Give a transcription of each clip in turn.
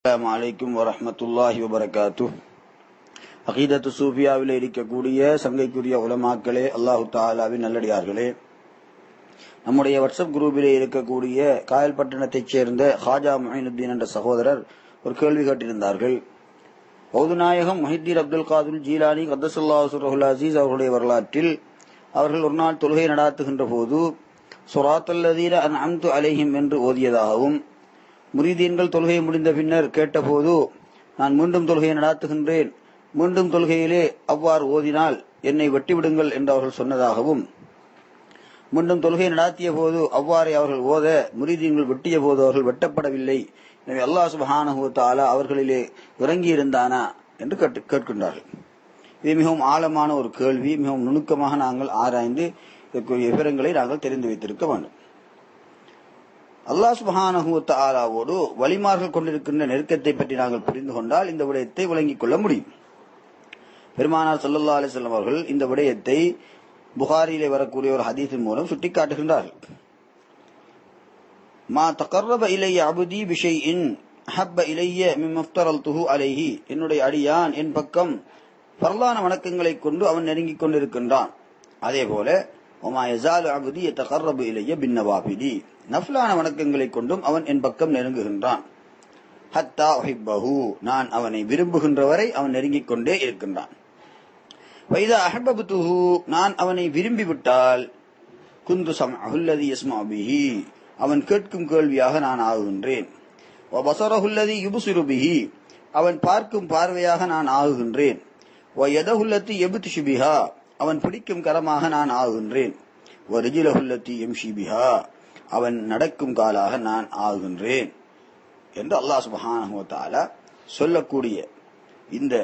அஸ்ஸலாமு அலைக்கும் வரஹ்மத்துல்லாஹி வபரகாத்துஹ். அகீதத்து சூஃபியாவில் இருக்கக்கூடிய சங்கைக்குரிய உலமாக்களே, அல்லாஹு தஆலாவின் நல்லடியார்களே, நம்முடைய வாட்ஸ்அப் குரூப்பிலே இருக்கக்கூடிய காயல்பட்டணத்தைச் சேர்ந்த ஹாஜா முஹைனுத்தீன் என்ற சகோதரர் ஒரு கேள்வி கேட்டிருந்தார்கள். பௌதுநாயகம் முஹித்தீன் அப்துல் காதிர் ஜீலானி கத்தஸல்லாஹு சிர்ரஹுல் அஸீஸ் அவர்களுடைய வரலாற்றில் அவர்கள் ஒரு நாள் தொழுகை நடாத்துகின்ற போது ஸிராத்தல்லதீன அன்அம்து அலைஹிம் என்று ஓதியதாகவும், முரீதீன்கள் தொழுகை முடிந்த பின்னர் கேட்டபோது நான் மீண்டும் தொழுகையை நடாத்துகின்றேன், மீண்டும் தொழுகையிலே அவ்வாறு ஓதினால் என்னை வெட்டிவிடுங்கள் என்று அவர்கள் சொன்னதாகவும், மீண்டும் தொழுகை நடாத்திய போது அவ்வாறே அவர்கள் ஓத முரீதீன்கள் வெட்டிய போது அவர்கள் வெட்டப்படவில்லை, எனவே அல்லாஹ் சுப்ஹானஹு வ தஆலா அவர்களிலே இறங்கி இருந்தானா என்று கேட்கின்றார்கள். இது மிகவும் ஆழமான ஒரு கேள்வி. மிகவும் நுணுக்கமாக நாங்கள் ஆராய்ந்து இதற்குரிய விவரங்களை நாங்கள் தெரிந்து வைத்திருக்க வேண்டும். அல்லாஹ் சுப்ஹானஹு வ தஆலாவோடு வலிமார்கள் கொண்டிருக்கின்ற நெருக்கத்தை பற்றி நாங்கள் புரிந்து கொண்டால் இந்த விடயத்தை விளங்கிக் கொள்ள முடியும். பெருமானார் ஸல்லல்லாஹு அலைஹி வஸல்லம் அவர்கள் இந்த விடயத்தை புகாரியிலே வரக்கூடிய ஒரு ஹதீஸின் மூலம் சுட்டிக்காட்டுகின்றார்கள். மா தகர்ரப இலைய அப்தி பிஷைஇன் அஹப்ப இலைய மிம்ம ஃப்தரல்துஹு அலைஹி, என்னுடைய அடியான் என் பக்கம் ஃபர்லான வணக்கங்களை கொண்டு அவன் நெருங்கிக் கொண்டிருக்கின்றான். அதே போல வமா யஸாலு அப்தி யதகர்ரபு இலைய பின்னவாஃபிலி, நஃப்லான வணக்கங்களை கொண்டும் அவன் என் பக்கம் நெருங்குகின்றான். ஹத்தா உஹிப்பஹு, நான் அவனை விரும்புகின்ற வரை அவன் நெருங்கிக் கொண்டே இருக்கின்றான். வைதா அஹப்பப்துஹு, நான் அவனை விரும்பிவிட்டால் குந்து ஸம்அஹு அல்லதி யஸ்மஉ பிஹி, அவன் கேட்கும் கேள்வியாக நான் ஆகுகின்றேன். வ பஸரஹு அல்லதி யுப்ஸிரு பிஹி, அவன் பார்க்கும் பார்வையாக நான் ஆகுகின்றேன். வ யதஹு அல்லதி யப்திஷு பிஹா, அவன் பிடிக்கும் கரமாக நான் ஆகுகின்றேன். வ ரிஜ்லஹு அல்லதி யம்ஷி பிஹா, அவன் நடக்கும் காலாக நான் ஆகுகின்றேன் என்று அல்லாஹ் சுப்ஹானஹு வ தஆலா சொல்லக்கூடிய இந்த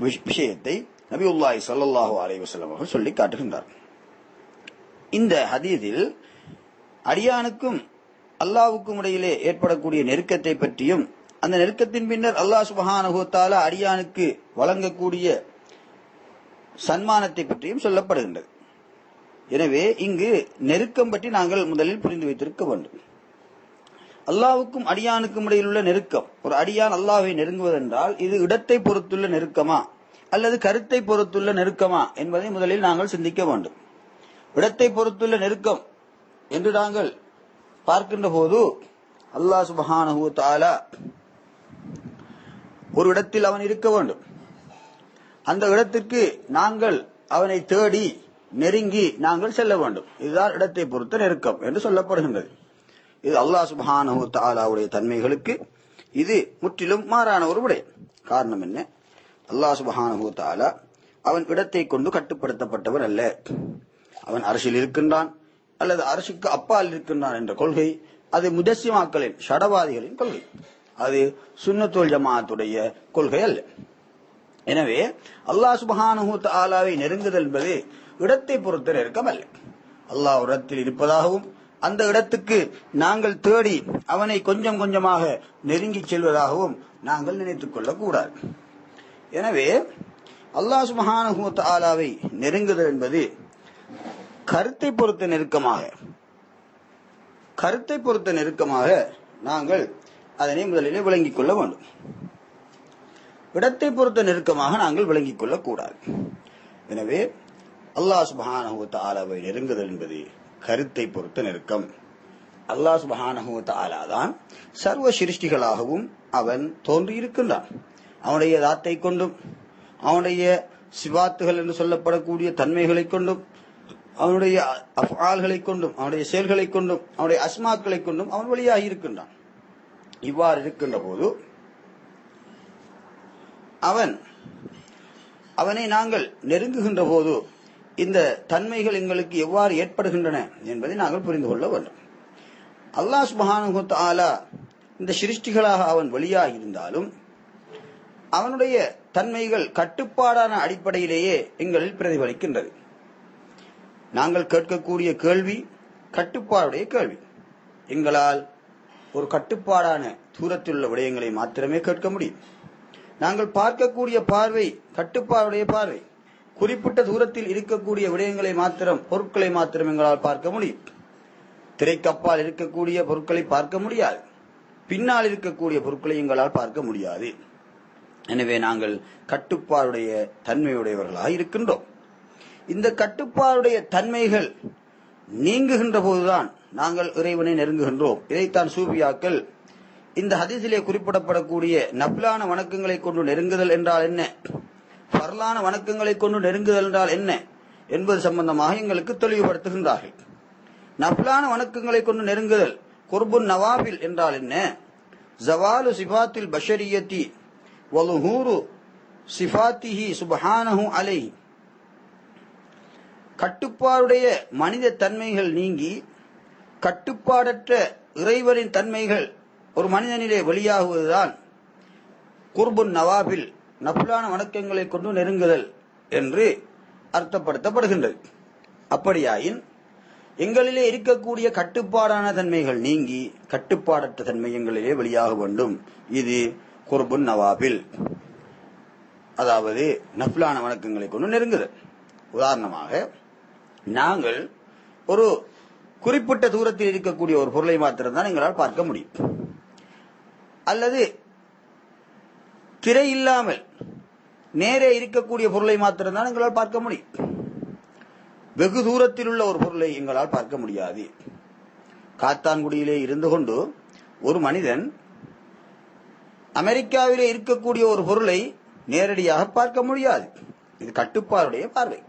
விஷயத்தை நபியுல்லாஹி ஸல்லல்லாஹு அலைஹி வஸல்லம் அவர்கள் சொல்லி காட்டுகின்றார். இந்த ஹதீஸில் அடியானுக்கும் அல்லாஹ்வுக்கும் இடையிலே ஏற்படக்கூடிய நெருக்கத்தை பற்றியும், அந்த நெருக்கத்தின் பின்னர் அல்லாஹ் சுப்ஹானஹு வ தஆலா அடியானுக்கு வழங்கக்கூடிய சன்மானத்தை பற்றியும் சொல்லப்படுகின்றது. எனவே இங்கு நெருக்கம் பற்றி நாங்கள் முதலில் புரிந்து வைத்திருக்க வேண்டும். அல்லாஹ்வுக்கும் அடியானுக்கும் இடையில் உள்ள நெருக்கம், ஒரு அடியான் அல்லாஹ்வை நெருங்குவதென்றால் இது இடத்தை பொறுத்துள்ள நெருக்கமா அல்லது கருத்தை பொறுத்துள்ள நெருக்கமா என்பதை முதலில் நாங்கள் சிந்திக்க வேண்டும். இடத்தை பொறுத்துள்ள நெருக்கம் என்று நாங்கள் பார்க்கின்ற போது அல்லாஹ் சுப்ஹானஹு வ தஆலா ஒரு இடத்தில் அவன் இருக்க வேண்டும். அந்த இடத்திற்கு நாங்கள் அவனை தேடி நெருங்கி நாங்கள் செல்ல வேண்டும். இதுதான் இடத்தை பொறுத்த நெருக்கம் என்று சொல்லப்படுகின்றது. இது அல்லாஹ் சுப்ஹானஹு வ தஆலாவுடைய தன்மைகளுக்கு இது முற்றிலும் மாறான ஒரு விடயம். காரணம் என்ன? அல்லாஹ் சுப்ஹானஹு வ தஆலா அவன் இடத்தை கொண்டு கட்டுப்படுத்தப்பட்டவன் அல்ல. அவன் அரசில் இருக்கின்றான் அல்லது அரசுக்கு அப்பால் இருக்கின்றான் என்ற கொள்கை அது முஜஸ்ஸிமாக்களின் ஷடவாதிகளின் கொள்கை, அது சுன்னத்துல் ஜமாஅத்துடைய கொள்கை அல்ல. எனவே அல்லாஹ் சுப்ஹானஹு வ தஆலாவை நெருங்குதல் என்பது இடத்தை பொறுத்த நெருக்கம் அல்ல. அல்லாஹ் ஒரு இடத்தில் இருப்பதாகவும் அந்த இடத்துக்கு நாங்கள் தேடி அவனை கொஞ்சம் கொஞ்சமாக நெருங்கி செல்வதாகவும் நாங்கள் நினைத்துக் கொள்ளக்கூடாது. எனவே அல்லாஹ் சுப்ஹானஹு வ தஆலாவை நெருங்குதல் என்பது கருத்தை பொறுத்த நெருக்கமாக நாங்கள் அதனை முதலிலே விளங்கிக் கொள்ள வேண்டும். இடத்தை பொறுத்த நெருக்கமாக நாங்கள் விளங்கிக் கொள்ளக்கூடாது. எனவே அல்லாஹ் சுப்ஹானஹு வ தஆலாவை நெருங்குதல் என்பது கருத்தை பொறுத்த நெருக்கம். அல்லாஹ் சுப்ஹானஹு வ தஆலா தான் சர்வ சிருஷ்டிகளாகவும் அவன் தோன்றியிருக்கின்றான். அவனுடைய தாத்தை கொண்டும், அவனுடைய சிவாத்துகள் என்று சொல்லப்படக்கூடிய தன்மைகளை கொண்டும், அவனுடைய அஃஆல்களை கொண்டும், அவனுடைய செயல்களை கொண்டும், அவனுடைய அஸ்மாக்களை கொண்டும் அவன் வெளியாகி இருக்கின்றான். இவ்வாறு இருக்கின்ற போது அவனை நாங்கள் நெருங்குகின்ற போது இந்த தன்மைகள் எங்களுக்கு எவ்வாறு ஏற்படுகின்றன என்பதை நாங்கள் புரிந்து கொள்ள வேண்டும். அல்லாஹ் சுப்ஹானஹு வ தஆலா இந்த சிருஷ்டிகளாக அவன் வெளியாகி இருந்தாலும் அவனுடைய தன்மைகள் கட்டுப்பாடான அடிப்படையிலேயே எங்களில் பிரதிபலிக்கின்றது. நாங்கள் கேட்கக்கூடிய கேள்வி கட்டுப்பாடுடைய கேள்வி. எங்களால் ஒரு கட்டுப்பாடான தூரத்தில் உள்ள விடயங்களை மாத்திரமே கேட்க முடியும். நாங்கள் பார்க்கக்கூடிய பார்வை கட்டுப்பாடுடைய பார்வை. குறிப்பிட்ட தூரத்தில் இருக்கக்கூடிய விடயங்களை மாத்திரம், பொருட்களை மாத்திரம் எங்களால் பார்க்க முடியும். திரைக்கப்பால் இருக்கக்கூடிய பொருட்களை பார்க்க முடியாது. பின்னால் இருக்கக்கூடிய பொருட்களை எங்களால் பார்க்க முடியாது. எனவே நாங்கள் கட்டுப்பாடுடைய தன்மையுடையவர்களாக இருக்கின்றோம். இந்த கட்டுப்பாடுடைய தன்மைகள் நீங்குகின்ற போதுதான் நாங்கள் இறைவனை நெருங்குகின்றோம். இதைத்தான் சூஃபியாக்கள் இந்த ஹதீஸிலே குறிப்பிடப்படக்கூடிய நஃபிலான வணக்கங்களை கொண்டு நெருங்குதல் என்றால் என்ன, ஃபர்லான வணக்கங்களை கொண்டு நெருங்குதல் என்றால் என்ன என்பது சம்பந்தமாக எங்களுக்கு தெளிவுபடுத்துகின்றார்கள். நஃபிலான வணக்கங்களை கொண்டு நெருங்குதல் குர்புன் நவாபில் என்றால் என்ன, ஜவாலு சிஃபாத்தில் பஷரியத்தி வலுஹூரு சிஃபாத்திஹி சுப்ஹானஹு அலைஹி, கட்டுப்பாடுடைய மனித தன்மைகள் நீங்கி கட்டுப்பாடற்ற இறைவனின் தன்மைகள் ஒரு மனிதனிலே வெளியாகுவதுதான் குர்புன் நவாபில், நஃபிலான வணக்கங்களை கொண்டு நெருங்குதல் என்று அர்த்தப்படுத்தப்படுகின்றது. அப்படியாயின் எங்களிலே இருக்கக்கூடிய கட்டுப்பாடான தன்மைகள் நீங்கி கட்டுப்பாடற்ற தன்மை எங்களிலே வெளியாக வேண்டும். இது குர்புன் நவாபில், அதாவது நஃபிலான வணக்கங்களை கொண்டு நெருங்குதல். உதாரணமாக, நாங்கள் ஒரு குறிப்பிட்ட தூரத்தில் இருக்கக்கூடிய ஒரு பொருளை மாத்திரம்தான் எங்களால் பார்க்க முடியும், அல்லது திரை இல்லாமல் நேரே இருக்கக்கூடிய பொருளை மாத்திரம்தான் எங்களால் பார்க்க முடியும். வெகு தூரத்தில் உள்ள ஒரு பொருளை எங்களால் பார்க்க முடியாது. காத்தான்குடியிலே இருந்து கொண்டு ஒரு மனிதன் அமெரிக்காவிலே இருக்கக்கூடிய ஒரு பொருளை நேரடியாக பார்க்க முடியாது. இது கட்டுப்பாடுடைய பார்வை.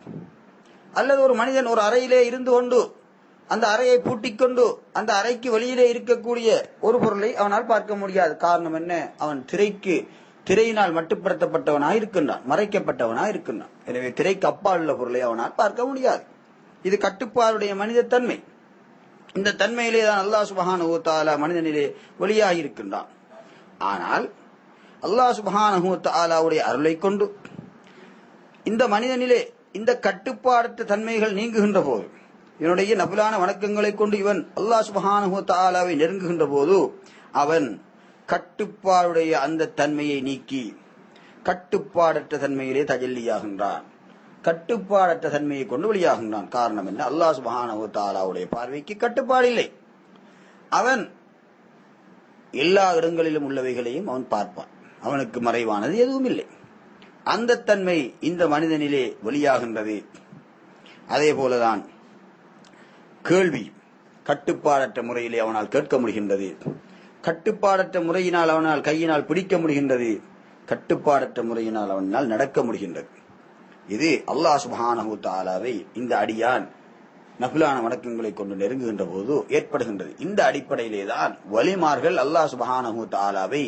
அல்லது ஒரு மனிதன் ஒரு அறையிலே இருந்து கொண்டு அந்த அறையை பூட்டிக்கொண்டு அந்த அறைக்கு வெளியிலே இருக்கக்கூடிய ஒரு பொருளை அவனால் பார்க்க முடியாது. காரணம் என்ன? அவன் திரையினால் மட்டுப்படுத்தப்பட்டவனாக இருக்கின்றான், மறைக்கப்பட்டவனாக இருக்கின்றான். எனவே திரைக்கு அப்பால் உள்ள பொருளை அவனால் பார்க்க முடியாது. இது கட்டுப்பாடுடைய மனித தன்மை. இந்த தன்மையிலே தான் அல்லாஹ் சுப்ஹானஹு வ தஆலா மனிதனிலே வெளியாகி இருக்கின்றான். ஆனால் அல்லாஹ் சுப்ஹானஹு வ தஆலாவுடைய அருளை கொண்டு இந்த மனிதனிலே இந்த கட்டுப்பாடற்ற தன்மைகள் நீங்குகின்ற போது, இவனுடைய நஃபிலான வணக்கங்களை கொண்டு இவன் அல்லாஹ் சுப்ஹானஹு வ தஆலாவை நெருங்குகின்ற போது அவன் கட்டுப்பாடுடைய அந்த தன்மையை நீக்கி கட்டுப்பாடற்ற தன்மையிலே தஜல்லியாகின்றான், கட்டுப்பாடற்ற தன்மையை கொண்டு வெளியாகின்றான். காரணம் என்ன? அல்லாஹ் சுப்ஹானஹு வ தஆலாவுடைய பார்வைக்கு கட்டுப்பாடு இல்லை. அவன் எல்லா இடங்களிலும் உள்ளவைகளையும் அவன் பார்ப்பான், அவனுக்கு மறைவானது எதுவும் இல்லை. அந்த தன்மை இந்த மனிதனிலே வெளியாகின்றது. அதே போலதான் கேள்வி கட்டுப்பாடற்ற முறையிலே அவனால் கேட்க முடிகின்றது, கட்டுப்பாடற்ற முறையினால் அவனால் கையினால் பிடிக்க முடிகின்றது, கட்டுப்பாடற்ற முறையினால் அவனால் நடக்க முடிகின்றது. இது அல்லாஹ் சுப்ஹானஹு வ தஆலாவை இந்த அடியான் நஃபிலான வணக்கங்களை கொண்டு நெருங்குகின்ற போது ஏற்படுகின்றது. இந்த அடிப்படையிலே தான் வலிமார்கள் அல்லாஹ் சுப்ஹானஹு வ தஆலாவை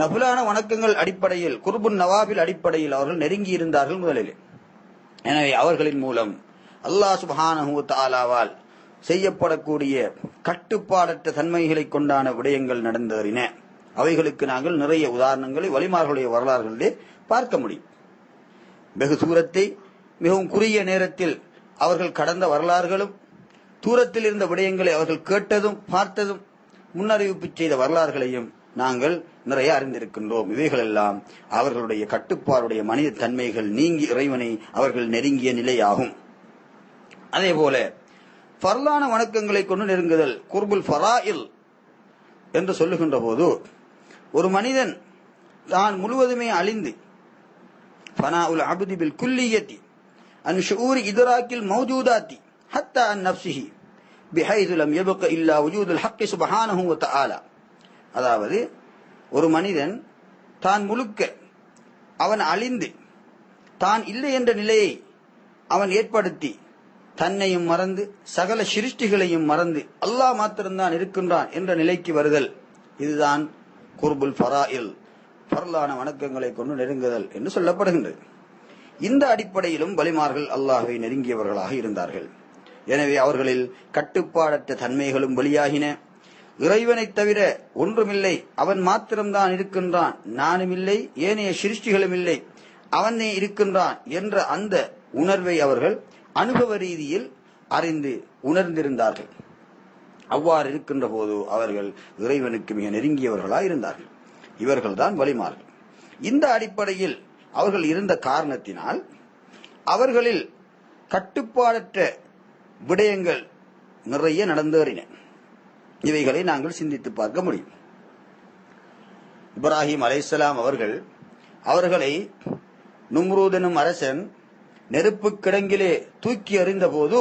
நஃபிலான வணக்கங்கள் அடிப்படையில், குர்புன் நவாபில் அடிப்படையில் அவர்கள் நெருங்கி இருந்தார்கள் முதலில். எனவே அவர்களின் மூலம் அல்லாஹ் சுப்ஹானஹு வ தஆலாவால் செய்யப்படக்கூடிய கட்டுப்பாடற்ற தன்மைகளை கொண்டான விடயங்கள் நடந்தேறின. அவைகளுக்கு நாங்கள் நிறைய உதாரணங்களை வலிமார்களுடைய வரலாறுகளிலே பார்க்க முடியும். வெகு தூரத்தை மிகவும் குறுகிய நேரத்தில் அவர்கள் கடந்த வரலாறுகளும், தூரத்தில் இருந்த விடயங்களை அவர்கள் கேட்டதும் பார்த்ததும் முன்னறிவிப்பு செய்த வரலாறுகளையும் நாங்கள் நிறைய அறிந்திருக்கின்றோம். இவைகளெல்லாம் அவர்களுடைய கட்டுப்பாடுடைய மனித தன்மைகள் நீங்கி இறைவனை அவர்கள் நெருங்கிய நிலையாகும். அதே போல ஃபர்லான வணக்கங்களை கொண்டு நெருங்குதல் குர்புல் ஃபராயில் என்று சொல்லுகின்ற போது, ஒரு மனிதன் தான் முழுவதுமே அழிந்து ஃபனாஉல் அப்தி பில் குல்லியத்தி அன் ஷுஊரி இத்ராக்கில் மௌஜூதாத்தி ஹத்தா அன் நஃப்ஸிஹி பிஹைது லம் யபக இல்லா வஜூதுல் ஹக்கி சுப்ஹானஹு வ தஆலா. அதாவது ஒரு மனிதன் தான் முழுக்க அவன் அழிந்து தான் இல்லை என்ற நிலையை அவன் ஏற்படுத்தி தன்னையும் மறந்து சகல சிருஷ்டிகளையும் மறந்து அல்லாஹ் மாத்திரம்தான் இருக்கின்றான் என்ற நிலைக்கு வருதல், இதுதான் குர்புல் ஃபராயில், ஃபர்லான வணக்கங்களை கொண்டு நெருங்குதல் என்று சொல்லப்படுகின்றது. இந்த அடிப்படையிலும் வலிமார்கள் அல்லாஹ்வை நெருங்கியவர்களாக இருந்தார்கள். எனவே அவர்களில் கட்டுப்பாடற்ற தன்மைகளும் வெளியாகின. இறைவனை தவிர ஒன்றுமில்லை, அவன் மாத்திரம்தான் இருக்கின்றான், நானும் இல்லை, ஏனைய சிருஷ்டிகளும் இல்லை, அவனே இருக்கின்றான் என்ற அந்த உணர்வை அவர்கள் அனுபவ ரீதியில் அறிந்து உணர்ந்திருந்தார்கள். அவ்வாறு இருக்கின்ற போது அவர்கள் இறைவனுக்கு மிக நெருங்கியவர்களாக இருந்தார்கள். இவர்கள்தான் வலிமார்கள். இந்த அடிப்படையில் அவர்கள் இருந்த காரணத்தினால் அவர்களில் கட்டுப்பாடற்ற விடயங்கள் நிறைய நடந்தேறின. இவைகளை நாங்கள் சிந்தித்து பார்க்க முடியும். இப்ராஹிம் அலைஹிஸ்ஸலாம் அவர்களை நும்ரூத் எனும் அரசன் நெருப்பு கிடங்கிலே தூக்கி எறிந்த போது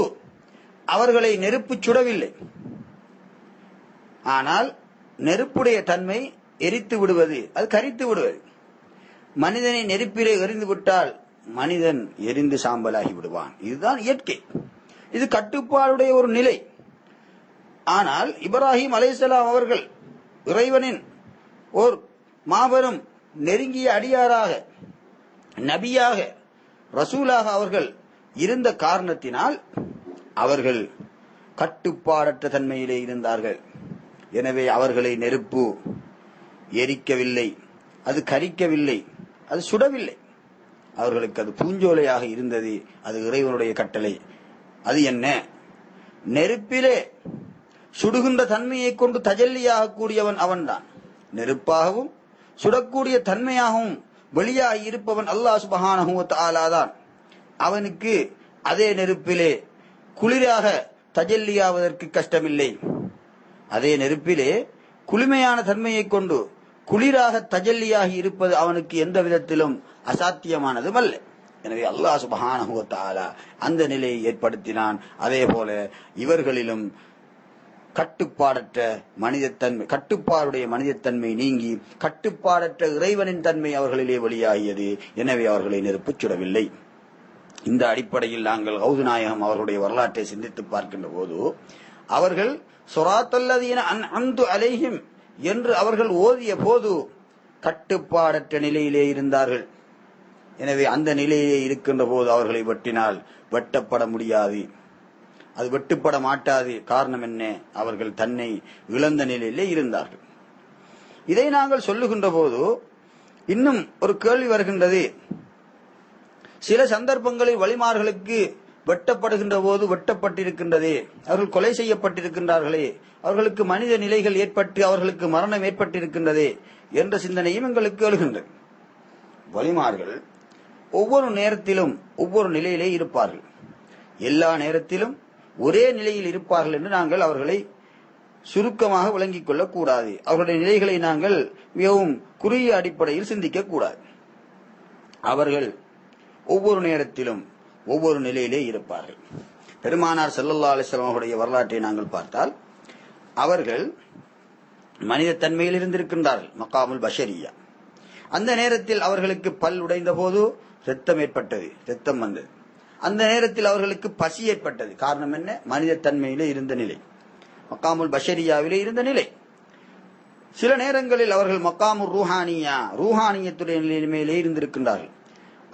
அவர்களை நெருப்பு சுடவில்லை. ஆனால் நெருப்புடைய தன்மை எரித்து விடுவது, அது கரித்து விடுவது. மனிதனை நெருப்பிலே எறிந்து விட்டால் மனிதன் எரிந்து சாம்பலாகி விடுவான். இதுதான் இயற்கை, இது கட்டுப்பாடுடைய ஒரு நிலை. ஆனால் இப்ராஹிம் அலைஹிஸ்ஸலாம் அவர்கள் இறைவனின் ஒரு மாபெரும் நெருங்கிய அடியாராக, நபியாக, ரசூலாக அவர்கள் இருந்த காரணத்தினால் அவர்கள் கட்டுப்பாடற்ற தன்மையிலே இருந்தார்கள். எனவே அவர்களை நெருப்பு எரிக்கவில்லை, அது கரிக்கவில்லை, அது சுடவில்லை. அவர்களுக்கு அது பூஞ்சோலையாக இருந்தது. அது இறைவனுடைய கட்டளை. அது என்ன? நெருப்பிலே சுடுகின்ற தன்மையை கொண்டு தஜல்லியாக கூடியவன் அவன்தான். நெருப்பாகவும் சுடக்கூடிய தன்மையாகவும் வெளியாகி இருப்பவன் அல்லாஹ் சுப்ஹானஹு வ தஆலா தான். அவனுக்கு அதே நெருப்பிலே குளிராக தஜல்லியாவதற்கு கஷ்டமில்லை. அதே நெருப்பிலே குளுமையான தன்மையை கொண்டு குளிராக தஜல்லியாகி இருப்பது அவனுக்கு எந்த விதத்திலும் அசாத்தியமானதும் அல்ல. எனவே அல்லாஹ் சுப்ஹானஹு வ தஆலா அந்த நிலையை ஏற்படுத்தினான். அதே போல இவர்களிலும் கட்டுப்பாடற்ற மனிதத்தன்மை, கட்டுப்பாடுடைய மனிதத்தன்மை நீங்கி கட்டுப்பாடற்ற இறைவனின் தன்மை அவர்களிலே வெளியாகியது. எனவே அவர்களை நெருப்பு சுடவில்லை. இந்த அடிப்படையில் நாங்கள் கௌது நாயகம் அவர்களுடைய வரலாற்றை சிந்தித்து பார்க்கின்ற போது அவர்கள் ஸிராத்தல்லதீன அன்அம்து அலைஹிம் என்று அவர்கள் ஓதிய போது கட்டுப்பாடற்ற நிலையிலே இருந்தார்கள். எனவே அந்த நிலையிலே இருக்கின்ற போது அவர்களை வெட்டினால் வெட்டப்பட முடியாது, அது வெட்டுப்பட மாட்டாது. காரணம் என்ன? அவர்கள் தன்னை இழந்த நிலையிலே இருந்தார்கள். இதை நாங்கள் சொல்லுகின்ற போது இன்னும் ஒரு கேள்வி வருகின்றது. சில சந்தர்ப்பங்களில் வலிமார்களுக்கு வெட்டப்படுகின்ற போது வெட்டப்பட்டிருக்கின்றதே, அவர்கள் கொலை செய்யப்பட்டிருக்கின்றார்களே, அவர்களுக்கு மனித நிலைகள் ஏற்பட்டு அவர்களுக்கு மரணம் ஏற்பட்டிருக்கின்றதே என்ற சிந்தனையும் எங்களுக்கு எழுகின்றது. வலிமார்கள் ஒவ்வொரு நேரத்திலும் ஒவ்வொரு நிலையிலே இருப்பார்கள். எல்லா நேரத்திலும் ஒரே நிலையில் இருப்பார்கள் என்று நாங்கள் அவர்களை சுருக்கமாக விளங்கிக் கொள்ளக் கூடாது. அவர்களுடைய நிலைகளை நாங்கள் மிகவும் குறுகிய அடிப்படையில் சிந்திக்க கூடாது. அவர்கள் ஒவ்வொரு நேரத்திலும் ஒவ்வொரு நிலையிலே இருப்பார்கள். பெருமானார் ஸல்லல்லாஹு அலைஹி வஸல்லம் அவருடைய வரலாற்றை நாங்கள் பார்த்தால் அவர்கள் மனித தன்மையில் இருந்திருக்கின்றார்கள், மகாமுல் பஷரியா. அந்த நேரத்தில் அவர்களுக்கு பல் உடைந்த போது ரத்தம் ஏற்பட்டது, ரத்தம் வந்தது. அந்த நேரத்தில் அவர்களுக்கு பசி ஏற்பட்டது. காரணம் என்ன? மனித தன்மையிலே இருந்த நிலை, மக்காமுல் பஷரியாவிலே இருந்த நிலை. சில நேரங்களில் அவர்கள் மக்காமுல் ரூஹானியா, ரூஹானியத்துடைய நிலைமையிலே இருந்திருக்கின்றார்கள்.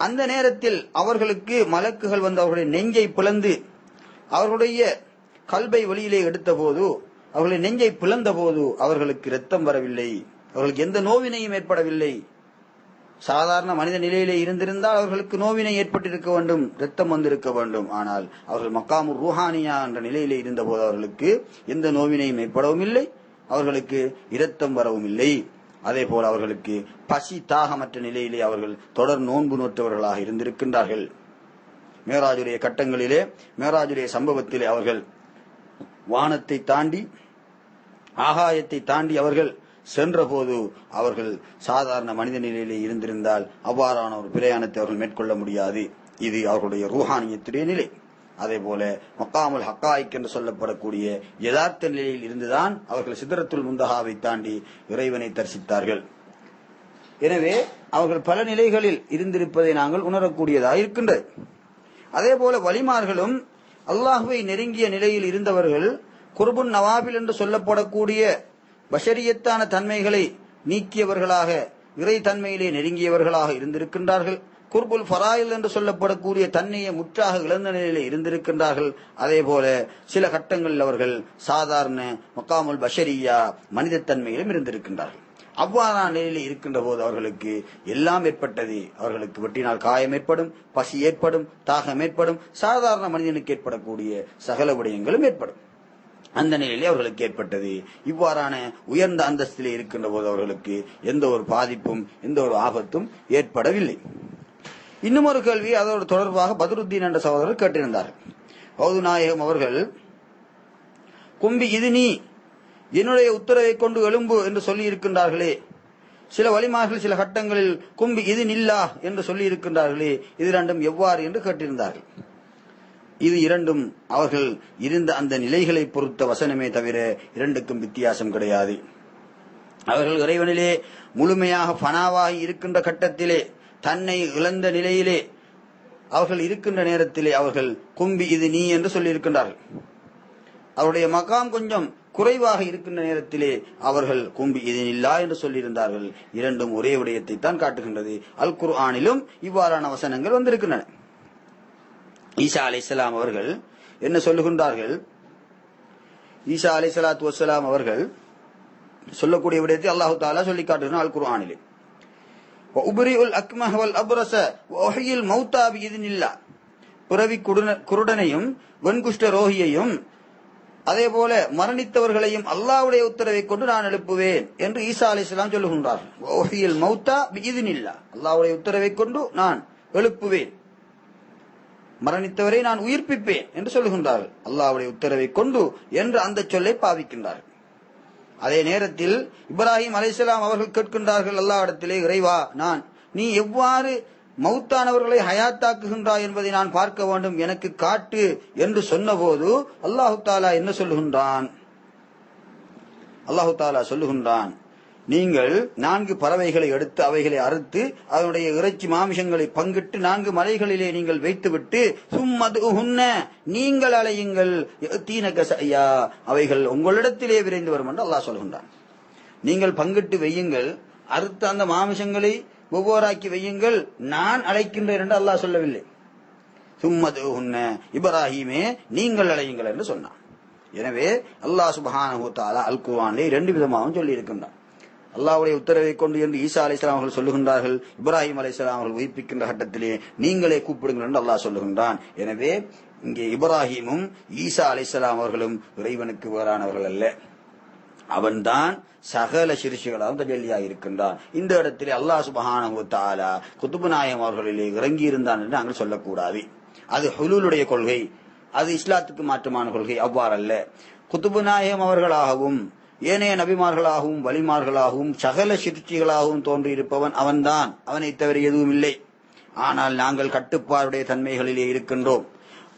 அந்த நேரத்தில் அவர்களுக்கு மலக்குகள் வந்து அவர்களுடைய நெஞ்சை பிளந்து அவர்களுடைய கல்பை வெளியிலே எடுத்த போது, அவர்களுடைய நெஞ்சை பிளந்த போது அவர்களுக்கு ரத்தம் வரவில்லை, அவர்களுக்கு எந்த நோவினையும் ஏற்படவில்லை. சாதாரண மனித நிலையிலே இருந்திருந்தால் அவர்களுக்கு நோவினை ஏற்பட்டிருக்க வேண்டும், ரத்தம் வந்திருக்க வேண்டும். ஆனால் அவர்கள் மக்காமுர் ரூஹானியா என்ற நிலையிலே இருந்த போது அவர்களுக்கு எந்த நோவினையும் ஏற்படவும் இல்லை, அவர்களுக்கு இரத்தம் வரவும் இல்லை. அதே போல அவர்களுக்கு பசி தாகமற்ற நிலையிலே அவர்கள் தொடர் நோன்பு நோற்றவர்களாக இருந்திருக்கின்றார்கள். மேராஜுடைய கட்டங்களிலே, மேராஜுடைய சம்பவத்திலே அவர்கள் வானத்தை தாண்டி ஆகாயத்தை தாண்டி அவர்கள் சென்ற போது அவர்கள் சாதாரண மனித நிலையிலே இருந்திருந்தால் அவ்வாறான ஒரு பிரயாணத்தை அவர்கள் மேற்கொள்ள முடியாது. இது அவர்களுடைய ரூஹானியத்துடைய நிலை. அதே போல மக்காமுல் ஹக்காயிக் என்று சொல்லப்படக்கூடிய யதார்த்த நிலையில் இருந்துதான் அவர்கள் சிதறத்துல் முந்தஹாவை தாண்டி இறைவனை தரிசித்தார்கள். எனவே அவர்கள் பல நிலைகளில் இருந்திருப்பதை நாங்கள் உணரக்கூடியதாக இருக்கின்றது. அதே போல வலிமார்களும் அல்லாஹுவை நெருங்கிய நிலையில் இருந்தவர்கள் குர்புன் நவாபில் என்று சொல்லப்படக்கூடிய பஷரியத்தான தன்மைகளை நீக்கியவர்களாக, இறை தன்மையிலே நெருங்கியவர்களாக இருந்திருக்கின்றார்கள். குர்புல் ஃபராயில் என்று சொல்லப்படக்கூடிய தன்னையை முற்றாக இழந்த நிலையிலே இருந்திருக்கின்றார்கள். அதே போல சில கட்டங்களில் அவர்கள் சாதாரண மக்காமுல் பஷரியா மனிதத்தன்மையிலும் இருந்திருக்கின்றார்கள். அவ்வாறான நிலையில் இருக்கின்ற போது அவர்களுக்கு எல்லாம் ஏற்பட்டது. அவர்களுக்கு வெட்டினால் காயம் ஏற்படும், பசி ஏற்படும், தாகம் ஏற்படும், சாதாரண மனிதனுக்கு ஏற்படக்கூடிய சகல விடயங்களும் ஏற்படும். அந்த நிலையிலே அவர்களுக்கு ஏற்பட்டது. இவ்வாறான உயர்ந்த அந்தஸ்திலே இருக்கின்ற போது அவர்களுக்கு எந்த ஒரு பாதிப்பும் எந்த ஒரு ஆபத்தும் ஏற்படவில்லை. இன்னும் ஒரு கேள்வி அதோடு தொடர்பாக பத்ருத்தீன் என்ற சகோதரர் கேட்டிருந்தார்கள். கௌது நாயகம் அவர்கள் கும்பி இது நீ என்னுடைய உத்தரவை கொண்டு எழும்பு என்று சொல்லி இருக்கின்றார்களே, சில வலிமார்கள் சில கட்டங்களில் கும்பி இது நில்லா என்று சொல்லி இருக்கின்றார்களே, இது இரண்டும் எவ்வாறு என்று கேட்டிருந்தார்கள். இது இரண்டும் அவர்கள் இருந்த அந்த நிலைகளை பொறுத்த வசனமே தவிர இரண்டுக்கும் வித்தியாசம் கிடையாது. அவர்கள் இறைவனிலே முழுமையாக ஃபனாவாகி இருக்கின்ற கட்டத்திலே, தன்னை இழந்த நிலையிலே அவர்கள் இருக்கின்ற நேரத்திலே அவர்கள் கும்பி இது நீ என்று சொல்லி இருக்கின்றார்கள். அவருடைய மகாம் கொஞ்சம் குறைவாக இருக்கின்ற நேரத்திலே அவர்கள் கும்பி இதனில்லா என்று சொல்லியிருந்தார்கள். இரண்டும் ஒரே விடயத்தை தான் காட்டுகின்றது. அல் குர்ஆனிலும் இவ்வாறான வசனங்கள் வந்திருக்கின்றன. ஈசா அலைஹிஸ்ஸலாம் அவர்கள் என்ன சொல்லுகின்றார்கள்? ஈசா அலைஹிஸ்ஸலாத்து வஸ்ஸலாம் அவர்கள் சொல்லக்கூடிய விடயத்தை அல்லாஹு தஆலா சொல்லி காட்டுகிறார் அல் குர்ஆனிலே. உபரிஉல் அக்மஹ வல் அப்ரஸ வஹியில் மௌதா பிஇذنில்லா, பிறவி குருடனையும் வெண்குஷ்ட ரோகியையும் அதே போல மரணித்தவர்களையும் அல்லாஹ்வுடைய உத்தரவை கொண்டு நான் எழுப்புவேன் என்று ஈசா அலைஹிஸ்ஸலாம் சொல்லுகின்றார்கள். வஹியில் மௌதா பிஇذنில்லா, அல்லாஹ்வுடைய உத்தரவை கொண்டு நான் எழுப்புவேன், மரணித்தவரை நான் உயிர்ப்பிப்பேன் என்று சொல்லுகின்றார்கள். அல்லாஹ்வுடைய உத்தரவை கொண்டு என்று அந்த சொல்லை பாவிக்கின்றார்கள். அதே நேரத்தில் இப்ராஹிம் அலைஹிஸ்ஸலாம் அவர்கள் கேட்கின்றார்கள் அல்லாஹ்விடத்திலே, இறைவா, நீ எவ்வாறு மௌத்தானவர்களை ஹயாத்தாக்குகின்றாய் என்பதை நான் பார்க்க வேண்டும், எனக்கு காட்டு என்று சொன்னபோது அல்லாஹு தாலா என்ன சொல்லுகின்றான்? அல்லாஹு தாலா சொல்லுகின்றான், நீங்கள் 4 பறவைகளை எடுத்து அவைகளை அறுத்து அதனுடைய இறைச்சி மாமிசங்களை பங்கிட்டு 4 மலைகளிலே நீங்கள் வைத்துவிட்டு சும்மதுஹுன்ன, நீங்கள் அலையுங்கள், தீனகசையா, அவைகள் உங்களிடத்திலே விரைந்து வரும் என்று அல்லாஹ் சொல்கின்றான். நீங்கள் பங்கிட்டு வையுங்கள், அறுத்த அந்த மாமிசங்களை ஒவ்வொருஆக்கி வையுங்கள், நான் அழைக்கின்றேன் என்று அல்லாஹ் சொல்லவில்லை. சும்மதுஹுன்ன, இப்ராஹீமே நீங்கள் அலையுங்கள் என்று சொன்னான். எனவே அல்லாஹ் சுப்ஹானஹு வ தஆலா அல் குர்ஆனிலே 2 விதமாகவும் சொல்லி இருக்கின்றான். அல்லாஹ்வுடைய உத்தரவை கொண்டு என்று ஈசா அலைஹிஸ்ஸலாம் அவர்கள் சொல்லுகின்றார்கள். இப்ராஹிம் அலைஹிஸ்ஸலாம் அவர்கள் உயிர்ப்பிக்கின்ற கட்டத்திலே நீங்களே கூப்பிடுங்கள் என்று அல்லாஹ் சொல்லுகின்றான். எனவே இங்கே இப்ராஹிமும் ஈசா அலைஹிஸ்ஸலாம் அவர்களும் இறைவனுக்கு வேறானவர்கள் அல்ல. அவன்தான் சகல சிறுசிகளாகவும் தஜல்லியாக இருக்கின்றான். இந்த இடத்திலே அல்லாஹ் சுப்ஹானஹு வ தஆலா குதுபு நாயகம் அவர்களிலே இறங்கி இருந்தான் என்று நாங்கள் சொல்லக்கூடாது. அது ஹுலூலுடைய கொள்கை, அது இஸ்லாத்துக்கு மாற்றமான கொள்கை. அவ்வாறல்ல. குதுபு நாயகம் அவர்களாகவும் ஏனைய நபிமார்களாகவும் வலிமார்களாகவும் சகல சிறுச்சிகளாகவும் தோன்றியிருப்பவன் அவன்தான், அவனை தவிர எதுவும் இல்லை. ஆனால் நாங்கள் கட்டுப்பாடுடைய தன்மைகளிலே இருக்கின்றோம்.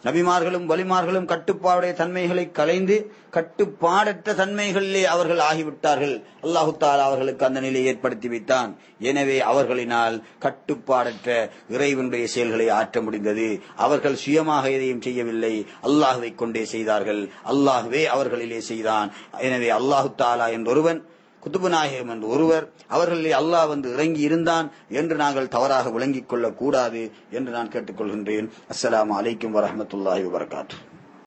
நபிமார்களும் வலிமார்களும் கட்டுப்பாடுடைய தன்மைகளை கலைந்து கட்டுப்பாடற்ற தன்மைகளிலே அவர்கள் ஆகிவிட்டார்கள். அல்லாஹு தஆலா அவர்களுக்கு அந்த நிலையை ஏற்படுத்தி வைத்தான். எனவே அவர்களினால் கட்டுப்பாடற்ற இறைவனுடைய செயல்களை ஆற்ற முடிந்தது. அவர்கள் சுயமாக எதையும் செய்யவில்லை, அல்லாஹ்வை கொண்டே செய்தார்கள். அல்லாஹ்வே அவர்களிலே செய்தான். எனவே அல்லாஹு தஆலா என்றொருவன், குதுபு நாயகம் என்று ஒருவர், அவர்களிலே அல்லாஹ் வந்து இறங்கி இருந்தான் என்று நாங்கள் தவறாக விளங்கிக் கொள்ளக் கூடாது என்று நான் கேட்டுக்கொள்கின்றேன். அஸ்ஸலாமு அலைக்கும் வரஹ்மத்துல்லாஹி வபரகாத்துஹு.